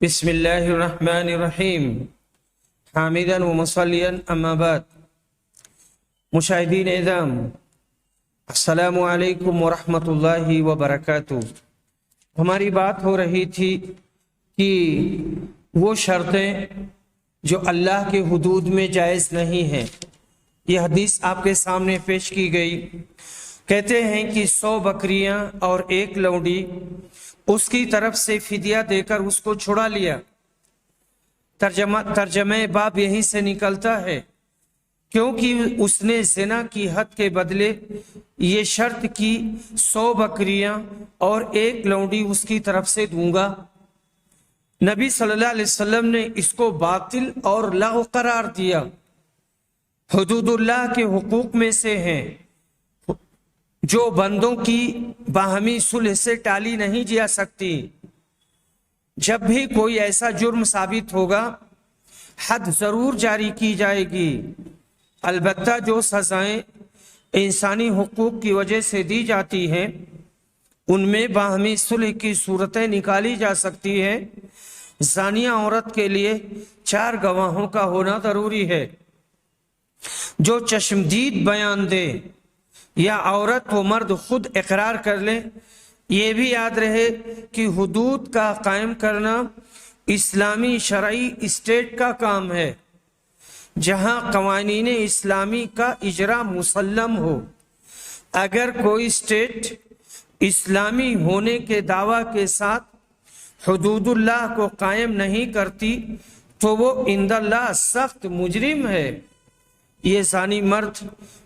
بسم اللہ الرحمن الرحیم حامداً و مصلیاً اما بعد۔ مشاہدین اعظام، السلام علیکم ورحمۃ اللہ وبرکاتہ۔ ہماری بات ہو رہی تھی کہ وہ شرطیں جو اللہ کے حدود میں جائز نہیں ہیں، یہ حدیث آپ کے سامنے پیش کی گئی۔ کہتے ہیں کہ 100 بکریاں اور 1 لونڈی اس کی طرف سے فدیہ دے کر اس کو چھڑا لیا۔ ترجمہ باب یہیں سے نکلتا ہے، کیونکہ اس نے زنا کی حد کے بدلے یہ شرط کی 100 بکریاں اور 1 لونڈی اس کی طرف سے دوں گا۔ نبی صلی اللہ علیہ وسلم نے اس کو باطل اور لغو قرار دیا۔ حدود اللہ کے حقوق میں سے ہیں جو بندوں کی باہمی صلح سے ٹالی نہیں جا سکتی۔ جب بھی کوئی ایسا جرم ثابت ہوگا، حد ضرور جاری کی جائے گی۔ البتہ جو سزائیں انسانی حقوق کی وجہ سے دی جاتی ہیں، ان میں باہمی صلح کی صورتیں نکالی جا سکتی ہیں۔ زانیہ عورت کے لیے 4 گواہوں کا ہونا ضروری ہے جو چشمدید بیان دے، یا عورت و مرد خود اقرار کر لیں۔ یہ بھی یاد رہے کہ حدود کا قائم کرنا اسلامی شرعی اسٹیٹ کا کام ہے، جہاں قوانین اسلامی کا اجرا مسلم ہو۔ اگر کوئی اسٹیٹ اسلامی ہونے کے دعویٰ کے ساتھ حدود اللہ کو قائم نہیں کرتی تو وہ عند اللہ سخت مجرم ہے۔ یہ زانی مرد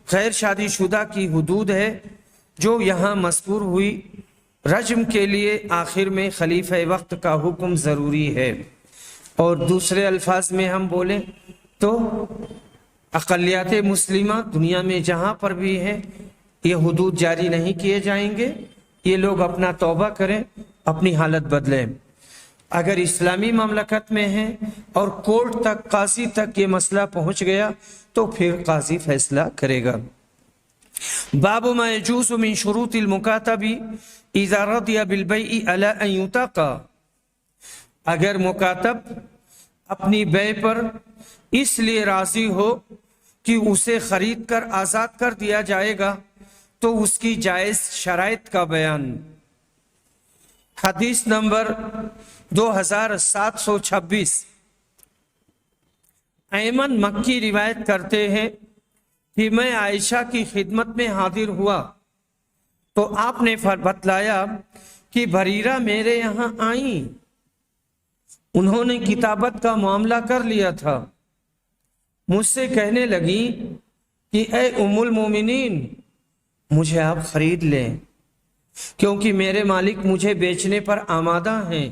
غیر شادی شدہ کی حدود ہے جو یہاں مذکور ہوئی۔ رجم کے لیے آخر میں خلیفہ وقت کا حکم ضروری ہے، اور دوسرے الفاظ میں ہم بولیں تو اقلیت مسلمہ دنیا میں جہاں پر بھی ہیں، یہ حدود جاری نہیں کیے جائیں گے۔ یہ لوگ اپنا توبہ کریں، اپنی حالت بدلیں۔ اگر اسلامی مملکت میں ہیں اور کورٹ تک، قاضی تک یہ مسئلہ پہنچ گیا تو پھر قاضی فیصلہ کرے گا۔ باب ما يجوز من شروط المکاتب اذا رضی بالبیع علی ان یتاقى۔ اگر مکاتب اپنی بیع پر اس لیے راضی ہو کہ اسے خرید کر آزاد کر دیا جائے گا تو اس کی جائز شرائط کا بیان۔ حدیث نمبر 2726۔ ایمن مکی روایت کرتے ہیں کہ میں عائشہ کی خدمت میں حاضر ہوا تو آپ نے بتلایا کہ بریرہ میرے یہاں آئیں۔ انہوں نے کتابت کا معاملہ کر لیا تھا۔ مجھ سے کہنے لگی کہ اے ام المومنین، مجھے آپ خرید لیں کیونکہ میرے مالک مجھے بیچنے پر آمادہ ہیں،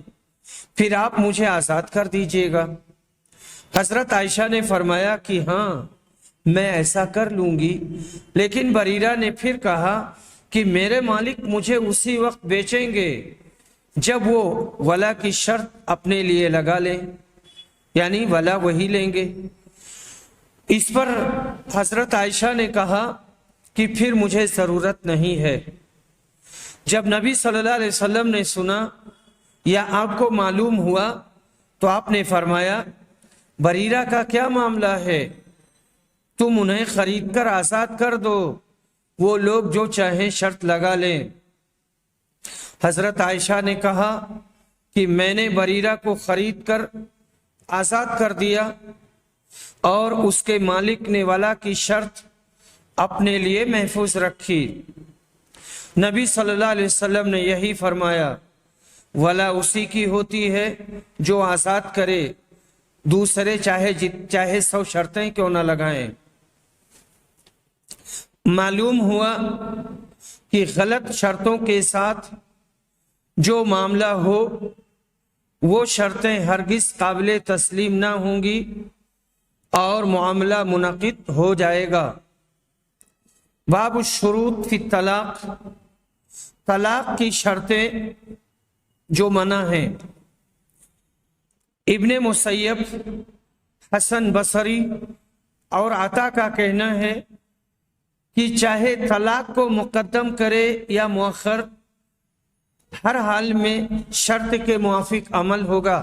پھر آپ مجھے آزاد کر دیجیے گا۔ حضرت عائشہ نے فرمایا کہ ہاں، میں ایسا کر لوں گی، لیکن بریرہ نے پھر کہا کہ میرے مالک مجھے اسی وقت بیچیں گے جب وہ ولا کی شرط اپنے لیے لگا لیں، یعنی ولا وہی لیں گے۔ اس پر حضرت عائشہ نے کہا کہ پھر مجھے ضرورت نہیں ہے۔ جب نبی صلی اللہ علیہ وسلم نے سنا یا آپ کو معلوم ہوا تو آپ نے فرمایا، بریرہ کا کیا معاملہ ہے؟ تم انہیں خرید کر آزاد کر دو، وہ لوگ جو چاہیں شرط لگا لیں۔ حضرت عائشہ نے کہا کہ میں نے بریرہ کو خرید کر آزاد کر دیا اور اس کے مالک نے ولا کی شرط اپنے لیے محفوظ رکھی۔ نبی صلی اللہ علیہ وسلم نے یہی فرمایا، ولا اسی کی ہوتی ہے جو آزاد کرے، دوسرے چاہے 100 شرطیں کیوں نہ لگائیں۔ معلوم ہوا کہ غلط شرطوں کے ساتھ جو معاملہ ہو وہ شرطیں ہرگز قابل تسلیم نہ ہوں گی اور معاملہ منعقد ہو جائے گا۔ باب الشروط فی الطلاق۔ طلاق کی شرطیں جو منع ہیں۔ ابن مسیب، حسن بصری اور عطا کا کہنا ہے کہ چاہے طلاق کو مقدم کرے یا مؤخر، ہر حال میں شرط کے موافق عمل ہوگا،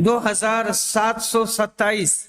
2727,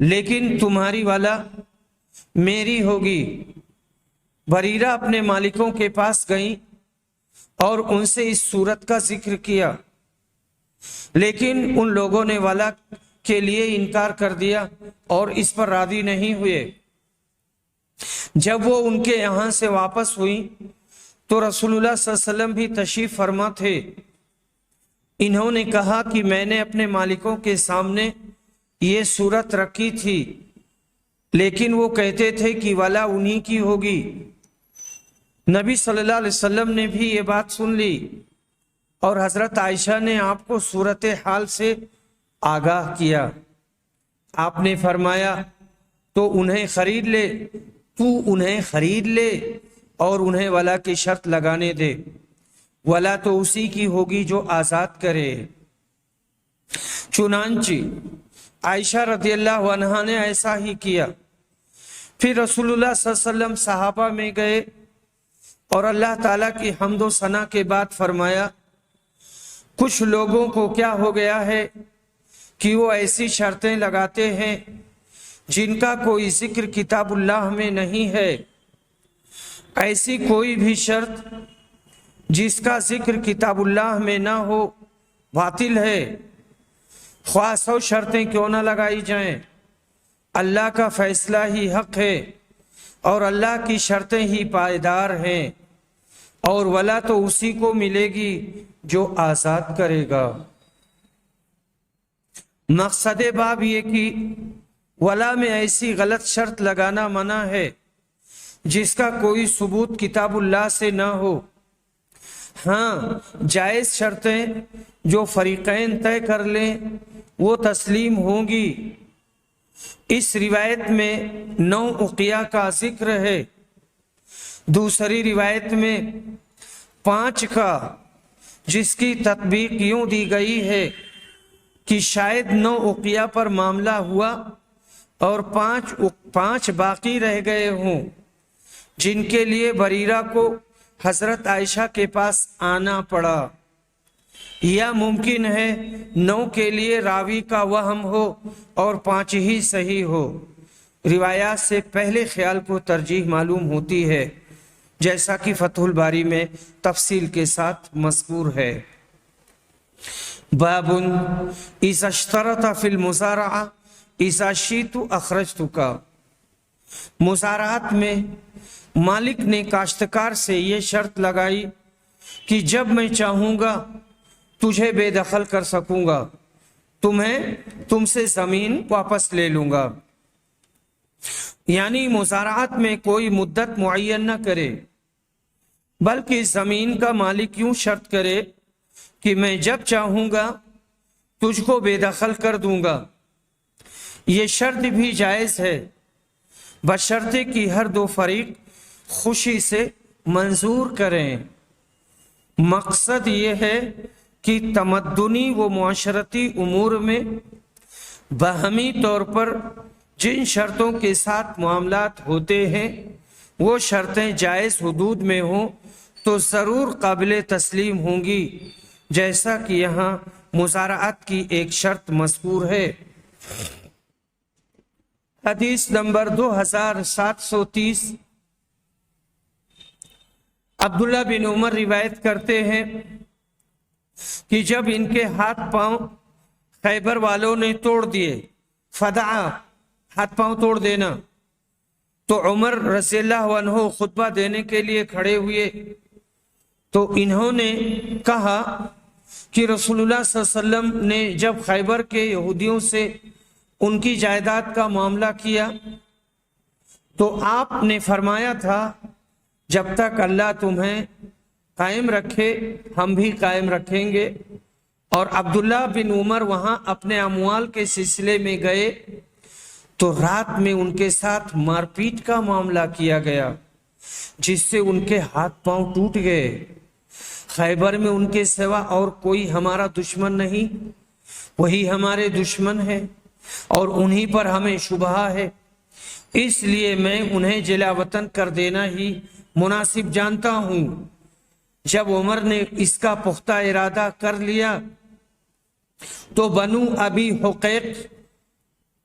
لیکن تمہاری والا میری ہوگی۔ بریرہ اپنے مالکوں کے پاس گئیں اور ان سے اس صورت کا ذکر کیا، لیکن ان لوگوں نے والا کے لیے انکار کر دیا اور اس پر راضی نہیں ہوئے۔ جب وہ ان کے یہاں سے واپس ہوئی تو رسول اللہ صلی اللہ علیہ وسلم بھی تشریف فرما تھے۔ انہوں نے کہا کہ میں نے اپنے مالکوں کے سامنے یہ صورت رکھی تھی، لیکن وہ کہتے تھے کہ والا انہی کی ہوگی۔ نبی صلی اللہ علیہ وسلم نے بھی یہ بات سن لی اور حضرت عائشہ نے آپ کو صورتحال سے آگاہ کیا۔ آپ نے فرمایا تو انہیں خرید لے، تو انہیں خرید لے اور انہیں ولا کی شرط لگانے دے، ولا تو اسی کی ہوگی جو آزاد کرے۔ چنانچہ عائشہ رضی اللہ عنہا نے ایسا ہی کیا۔ پھر رسول اللہ صلی اللہ علیہ وسلم صحابہ میں گئے اور اللہ تعالیٰ کی حمد و ثنا کے بعد فرمایا، کچھ لوگوں کو کیا ہو گیا ہے کہ وہ ایسی شرطیں لگاتے ہیں جن کا کوئی ذکر کتاب اللہ میں نہیں ہے۔ ایسی کوئی بھی شرط جس کا ذکر کتاب اللہ میں نہ ہو باطل ہے، خواہ 100 شرطیں کیوں نہ لگائی جائیں۔ اللہ کا فیصلہ ہی حق ہے اور اللہ کی شرطیں ہی پائیدار ہیں، اور ولا تو اسی کو ملے گی جو آزاد کرے گا۔ مقصد باب یہ کہ ولا میں ایسی غلط شرط لگانا منع ہے جس کا کوئی ثبوت کتاب اللہ سے نہ ہو۔ ہاں، جائز شرطیں جو فریقین طے کر لیں وہ تسلیم ہوں گی۔ اس روایت میں 9 عقیہ کا ذکر ہے، دوسری روایت میں 5 کا، جس کی تطبیق یوں دی گئی ہے کہ شاید 9 عقیہ پر معاملہ ہوا اور 5 باقی رہ گئے ہوں، جن کے لیے بریرہ کو حضرت عائشہ کے پاس آنا پڑا۔ یا ممکن ہے 9 کے لیے راوی کا وہم ہو اور 5 ہی صحیح ہو۔ روایات سے پہلے خیال کو ترجیح معلوم ہوتی ہے، جیسا کہ فتح الباری میں تفصیل کے ساتھ مذکور ہے۔ باب اذا اشترط فی المزارعہ اذا شئت اخرجتک۔ مزارعات میں مالک نے کاشتکار سے یہ شرط لگائی کہ جب میں چاہوں گا تجھے بے دخل کر سکوں گا، تم سے زمین واپس لے لوں گا۔ یعنی مزارعات میں کوئی مدت معین نہ کرے، بلکہ زمین کا مالک یوں شرط کرے کہ میں جب چاہوں گا تجھ کو بے دخل کر دوں گا۔ یہ شرط بھی جائز ہے، بشرطے کہ ہر 2 فریق خوشی سے منظور کریں۔ مقصد یہ ہے کہ تمدنی و معاشرتی امور میں باہمی طور پر جن شرطوں کے ساتھ معاملات ہوتے ہیں وہ شرطیں جائز حدود میں ہوں تو ضرور قابل تسلیم ہوں گی، جیسا کہ یہاں مزارعات کی ایک شرط مذکور ہے۔ حدیث نمبر 2730۔ عبداللہ بن عمر روایت کرتے ہیں کہ جب ان کے ہاتھ پاؤں خیبر والوں نے توڑ دیے، فدعا ہاتھ پاؤں توڑ دینا، تو عمر رضی اللہ عنہ خطبہ دینے کے لیے کھڑے ہوئے تو انہوں نے کہا کہ رسول اللہ صلی اللہ علیہ وسلم نے جب خیبر کے یہودیوں سے ان کی جائیداد کا معاملہ کیا تو آپ نے فرمایا تھا جب تک اللہ تمہیں قائم رکھے ہم بھی قائم رکھیں گے۔ اور عبداللہ بن عمر وہاں اپنے اموال کے سلسلے میں گئے تو رات میں ان کے ساتھ مار پیٹ کا معاملہ کیا گیا، جس سے ان کے ہاتھ پاؤں ٹوٹ گئے۔ خیبر میں ان کے سوا اور کوئی ہمارا دشمن نہیں، وہی ہمارے دشمن ہے اور انہی پر ہمیں شبہ ہے، اس لیے میں انہیں جلا وطن کر دینا ہی مناسب جانتا ہوں۔ جب عمر نے اس کا پختہ ارادہ کر لیا تو بنو ابی حقیق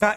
کا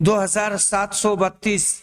2732।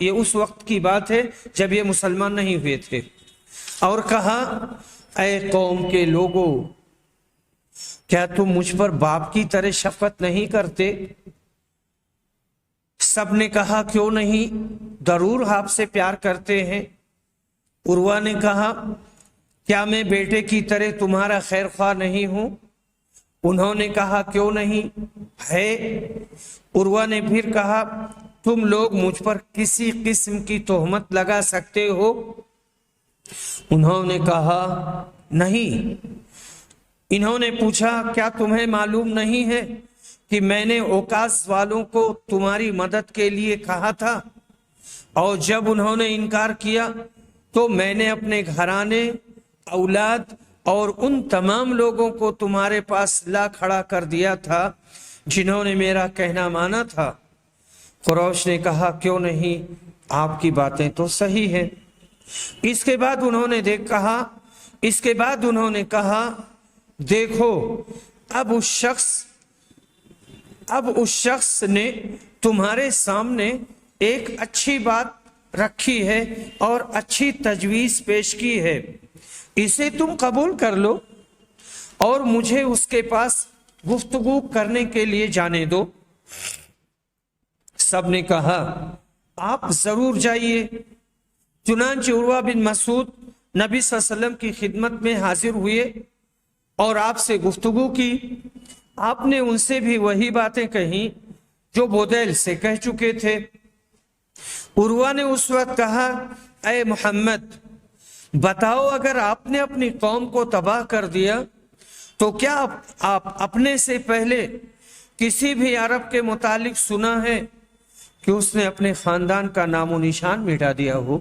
یہ اس وقت کی بات ہے جب یہ مسلمان نہیں ہوئے تھے، اور کہا اے قوم کے لوگوں، کیا تم مجھ پر باپ کی طرح شفقت نہیں کرتے؟ سب نے کہا کیوں نہیں، ضرور آپ سے پیار کرتے ہیں۔ عروہ نے کہا کیا میں بیٹے کی طرح تمہارا خیر خواہ نہیں ہوں؟ انہوں نے کہا کیوں نہیں ہے۔ عروہ نے پھر کہا تم لوگ مجھ پر کسی قسم کی تہمت لگا سکتے ہو؟ انہوں نے کہا نہیں۔ انہوں نے پوچھا کیا تمہیں معلوم نہیں ہے کہ میں نے اوکاس والوں کو تمہاری مدد کے لیے کہا تھا، اور جب انہوں نے انکار کیا تو میں نے اپنے گھرانے، اولاد اور ان تمام لوگوں کو تمہارے پاس لا کھڑا کر دیا تھا جنہوں نے میرا کہنا مانا تھا۔ قریش نے کہا کیوں نہیں، آپ کی باتیں تو صحیح ہیں۔ اس کے بعد انہوں نے کہا دیکھو اب اس شخص نے تمہارے سامنے ایک اچھی بات رکھی ہے اور اچھی تجویز پیش کی ہے، اسے تم قبول کر لو اور مجھے اس کے پاس گفتگو کرنے کے لیے جانے دو۔ سب نے کہا آپ ضرور جائیے۔ چنانچہ عروہ بن مسعود نبی صلی اللہ علیہ وسلم کی خدمت میں حاضر ہوئے اور آپ سے گفتگو کی۔ آپ نے ان سے بھی وہی باتیں کہیں جو بودیل سے کہہ چکے تھے۔ عروہ نے اس وقت کہا اے محمد، بتاؤ اگر آپ نے اپنی قوم کو تباہ کر دیا تو کیا آپ اپنے سے پہلے کسی بھی عرب کے متعلق سنا ہے کہ اس نے اپنے خاندان کا نام و نشان مٹا دیا ہو؟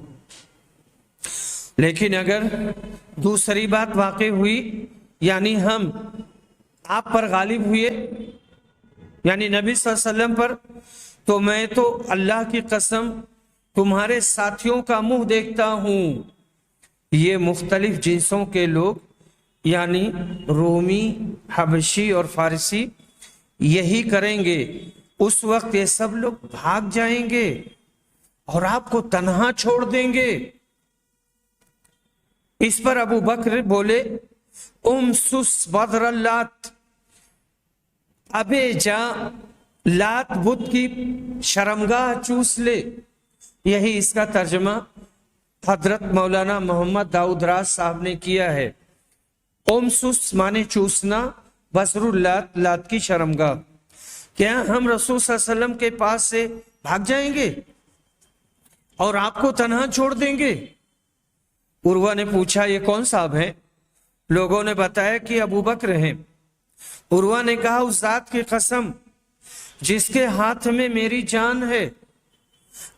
لیکن اگر دوسری بات واقع ہوئی، یعنی ہم آپ پر غالب ہوئے، یعنی نبی صلی اللہ علیہ وسلم پر، تو میں تو اللہ کی قسم تمہارے ساتھیوں کا منہ دیکھتا ہوں، یہ مختلف جنسوں کے لوگ یعنی رومی، حبشی اور فارسی یہی کریں گے۔ اس وقت یہ سب لوگ بھاگ جائیں گے اور آپ کو تنہا چھوڑ دیں گے۔ اس پر ابو بکر بولے امسس بدر اللات، ابے جا لات بدھ کی شرمگاہ چوس لے۔ یہی اس کا ترجمہ حضرت مولانا محمد داؤد راز صاحب نے کیا ہے۔ امسس مانے چوسنا، بصر اللات لات کی شرمگاہ۔ کیا ہم رسول صلی اللہ علیہ وسلم کے پاس سے بھاگ جائیں گے اور آپ کو تنہا چھوڑ دیں گے؟ عروہ نے پوچھا یہ کون صاحب ہیں؟ لوگوں نے بتایا کہ ابو بکر ہیں۔ عروہ نے کہا اس ذات کی قسم جس کے ہاتھ میں میری جان ہے،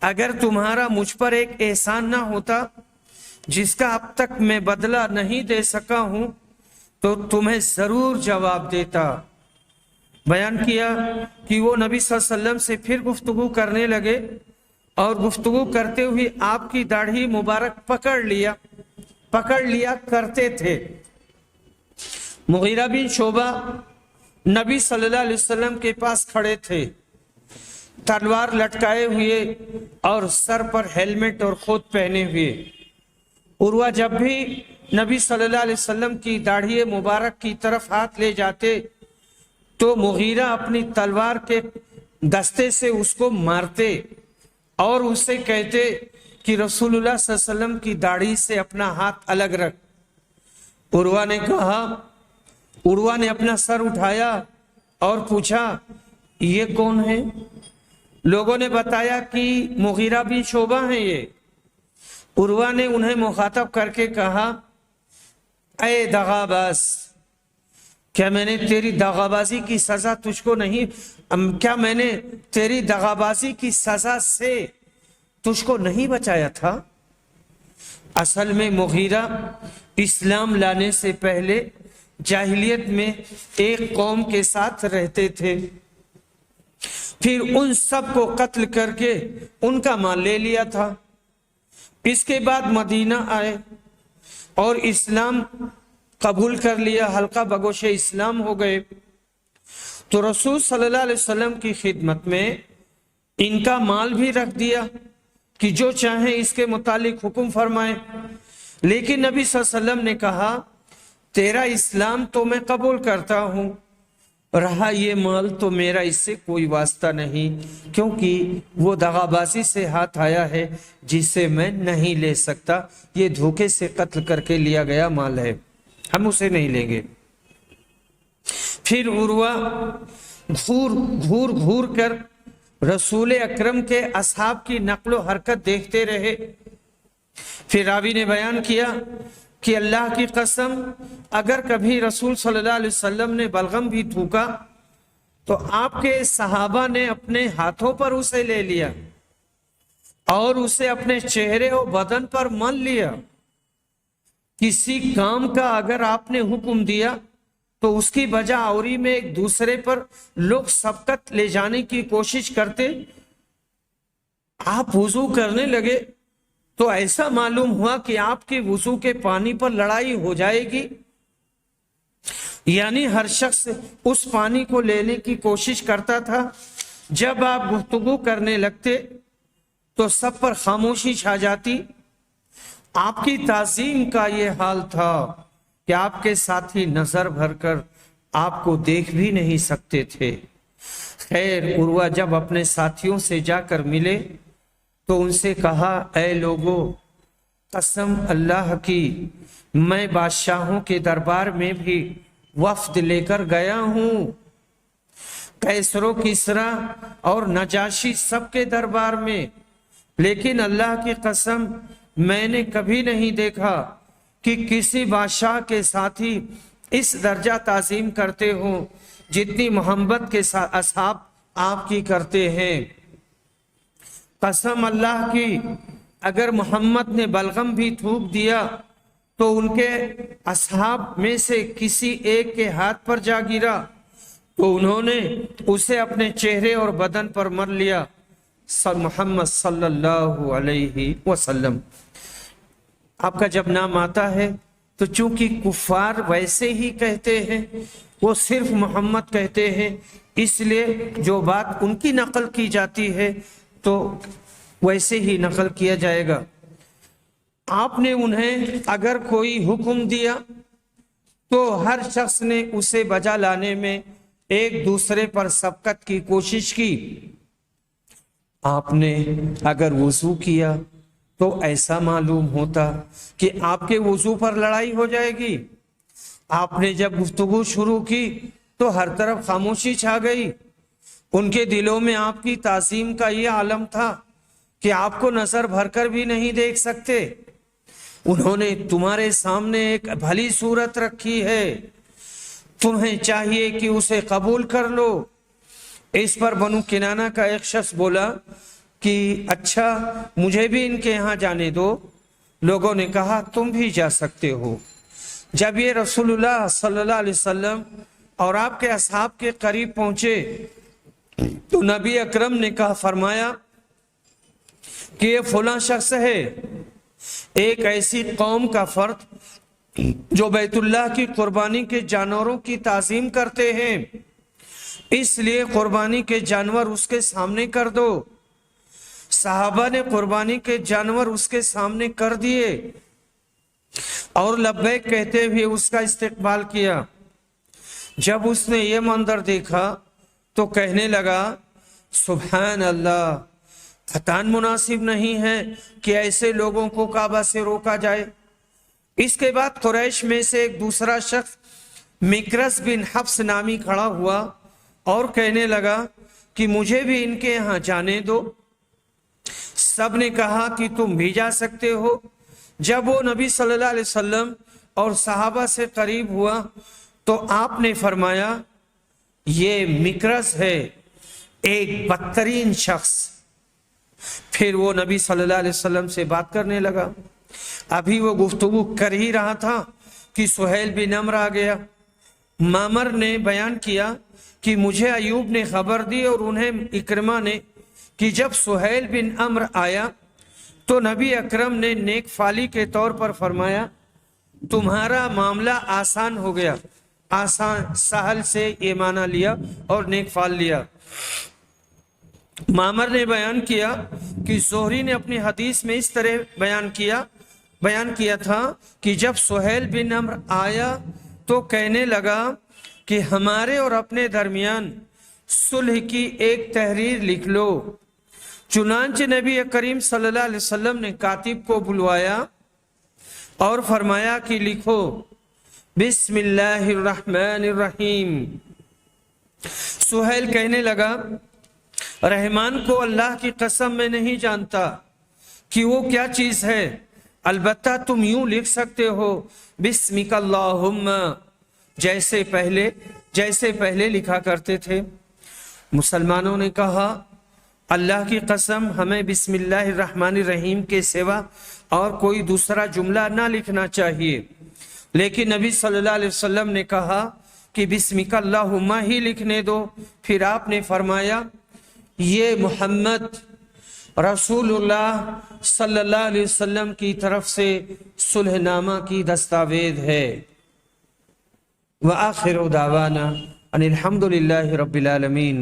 اگر تمہارا مجھ پر ایک احسان نہ ہوتا جس کا اب تک میں بدلہ نہیں دے سکا ہوں تو تمہیں ضرور جواب دیتا۔ بیان کیا کہ وہ نبی صلی اللہ علیہ وسلم سے پھر گفتگو کرنے لگے اور گفتگو کرتے ہوئے آپ کی داڑھی مبارک پکڑ لیا کرتے تھے۔ مغیرہ بن شعبہ نبی صلی اللہ علیہ وسلم کے پاس کھڑے تھے، تلوار لٹکائے ہوئے اور سر پر ہیلمٹ اور خود پہنے ہوئے۔ عروہ جب بھی نبی صلی اللہ علیہ وسلم کی داڑھی مبارک کی طرف ہاتھ لے جاتے تو مغیرہ اپنی تلوار کے دستے سے اس کو مارتے اور اسے کہتے کہ رسول اللہ صلی اللہ علیہ وسلم کی داڑھی سے اپنا ہاتھ الگ رکھ۔ عروہ نے اپنا سر اٹھایا اور پوچھا یہ کون ہے؟ لوگوں نے بتایا کہ مغیرہ بن شعبہ ہیں یہ۔ عروہ نے انہیں مخاطب کر کے کہا اے دغاباز، کیا میں نے تیری دغابازی کی سزا تجھ کو نہیں، کیا میں نے تیری دغابازی کی سزا سے تجھ کو نہیں بچایا تھا؟ اصل میں مغیرہ اسلام لانے سے پہلے جاہلیت میں ایک قوم کے ساتھ رہتے تھے، پھر ان سب کو قتل کر کے ان کا مال لے لیا تھا۔ اس کے بعد مدینہ آئے اور اسلام قبول کر لیا، حلقہ بگوش اسلام ہو گئے۔ تو رسول صلی اللہ علیہ وسلم کی خدمت میں ان کا مال بھی رکھ دیا کہ جو چاہیں اس کے متعلق حکم فرمائیں، لیکن نبی صلی اللہ علیہ وسلم نے کہا تیرا اسلام تو میں قبول کرتا ہوں، رہا یہ مال تو میرا اس سے کوئی واسطہ نہیں، کیونکہ وہ دغابازی سے ہاتھ آیا ہے جسے میں نہیں لے سکتا، یہ دھوکے سے قتل کر کے لیا گیا مال ہے، ہم اسے نہیں لیں گے۔ پھر عروہ گھور کر رسول اکرم کے اصحاب کی نقل و حرکت دیکھتے رہے۔ پھر راوی نے بیان کیا کہ اللہ کی قسم اگر کبھی رسول صلی اللہ علیہ وسلم نے بلغم بھی تھوکا تو آپ کے صحابہ نے اپنے ہاتھوں پر اسے لے لیا اور اسے اپنے چہرے اور بدن پر مل لیا۔ کسی کام کا اگر آپ نے حکم دیا تو اس کی بجا آوری میں ایک دوسرے پر لوگ سبقت لے جانے کی کوشش کرتے۔ آپ وضو کرنے لگے تو ایسا معلوم ہوا کہ آپ کے وضو کے پانی پر لڑائی ہو جائے گی، یعنی ہر شخص اس پانی کو لینے کی کوشش کرتا تھا۔ جب آپ گفتگو کرنے لگتے تو سب پر خاموشی چھا جاتی۔ آپ کی تعظیم کا یہ حال تھا کہ آپ کے ساتھی نظر بھر کر آپ کو دیکھ بھی نہیں سکتے تھے۔ خیر، عروہ جب اپنے ساتھیوں سے جا کر ملے تو ان سے کہا اے لوگو، قسم اللہ کی میں بادشاہوں کے دربار میں بھی وفد لے کر گیا ہوں، قیصر و کسریٰ اور نجاشی سب کے دربار میں، لیکن اللہ کی قسم میں نے کبھی نہیں دیکھا کہ کسی بادشاہ کے ساتھی اس درجہ تعظیم کرتے ہوں جتنی محبت کے ساتھ اصحاب آپ کی کرتے ہیں۔ قسم اللہ کی اگر محمد نے بلغم بھی تھوک دیا تو ان کے اصحاب میں سے کسی ایک کے ہاتھ پر جا گرا تو انہوں نے اسے اپنے چہرے اور بدن پر مر لیا۔ محمد صلی اللہ علیہ وسلم۔ آپ کا جب نام آتا ہے تو چونکہ کفار ویسے ہی کہتے ہیں، وہ صرف محمد کہتے ہیں، اس لیے جو بات ان کی نقل کی جاتی ہے تو ویسے ہی نقل کیا جائے گا۔ آپ نے انہیں اگر کوئی حکم دیا تو ہر شخص نے اسے بجا لانے میں ایک دوسرے پر سبقت کی کوشش کی۔ آپ نے اگر وضو کیا تو ایسا معلوم ہوتا کہ آپ کے وضو پر لڑائی ہو جائے گی۔ آپ نے جب گفتگو شروع کی تو ہر طرف خاموشی چھا گئی۔ ان کے دلوں میں آپ کی تعظیم کا یہ عالم تھا کہ آپ کو نظر بھر کر بھی نہیں دیکھ سکتے۔ انہوں نے تمہارے سامنے ایک بھلی صورت رکھی ہے، تمہیں چاہیے کہ اسے قبول کر لو۔ اس پر بنو کنانہ کا ایک شخص بولا کہ اچھا مجھے بھی ان کے یہاں جانے دو۔ لوگوں نے کہا تم بھی جا سکتے ہو۔ جب یہ رسول اللہ صلی اللہ علیہ وسلم اور آپ کے اصحاب کے قریب پہنچے تو نبی اکرم نے کہا فرمایا کہ یہ فلاں شخص ہے، ایک ایسی قوم کا فرد جو بیت اللہ کی قربانی کے جانوروں کی تعظیم کرتے ہیں، اس لیے قربانی کے جانور اس کے سامنے کر دو۔ صحابہ نے قربانی کے جانور اس کے سامنے کر دیے اور لبیک کہتے ہوئے اس کا استقبال کیا۔ جب اس نے یہ منظر دیکھا تو کہنے لگا سبحان اللہ، قطعاً مناسب نہیں ہے کہ ایسے لوگوں کو کعبہ سے روکا جائے۔ اس کے بعد قریش میں سے ایک دوسرا شخص مکرس بن حفص نامی کھڑا ہوا اور کہنے لگا کہ مجھے بھی ان کے یہاں جانے دو۔ سب نے کہا کہ تم بھی جا سکتے ہو۔ جب وہ نبی صلی اللہ علیہ وسلم اور صحابہ سے قریب ہوا تو آپ نے فرمایا یہ مکرس ہے، ایک بدترین شخص۔ پھر وہ نبی صلی اللہ علیہ وسلم سے بات کرنے لگا۔ ابھی وہ گفتگو کر ہی رہا تھا کہ سہیل بن عمر آ گیا۔ معمر نے بیان کیا کہ مجھے ایوب نے خبر دی اور انہیں اکرمہ نے کہ جب سہیل بن عمر آیا تو نبی اکرم نے نیک فالی کے طور پر فرمایا تمہارا معاملہ آسان ہو گیا۔ آسان سہل سے یہ معنی لیا اور نیک فال لیا۔ معمر نے بیان کیا کہ زہری نے اپنی حدیث میں اس طرح بیان کیا تھا کہ جب سہیل بن عمرو آیا تو کہنے لگا کہ ہمارے اور اپنے درمیان صلح کی ایک تحریر لکھ لو۔ چنانچہ نبی کریم صلی اللہ علیہ وسلم نے کاتب کو بلوایا اور فرمایا کہ لکھو بسم اللہ الرحمن الرحیم۔ سہیل کہنے لگا رحمان کو اللہ کی قسم میں نہیں جانتا کہ وہ کیا چیز ہے، البتہ تم یوں لکھ سکتے ہو بسمک اللہم، جیسے پہلے لکھا کرتے تھے۔ مسلمانوں نے کہا اللہ کی قسم ہمیں بسم اللہ الرحمن الرحیم کے سوا اور کوئی دوسرا جملہ نہ لکھنا چاہیے، لیکن نبی صلی اللہ علیہ وسلم نے کہا کہ بسمک اللہم ہی لکھنے دو۔ پھر آپ نے فرمایا یہ محمد رسول اللہ صلی اللہ علیہ وسلم کی طرف سے صلح نامہ کی دستاویز ہے۔ وآخر دعوانا ان الحمد للہ رب العالمین۔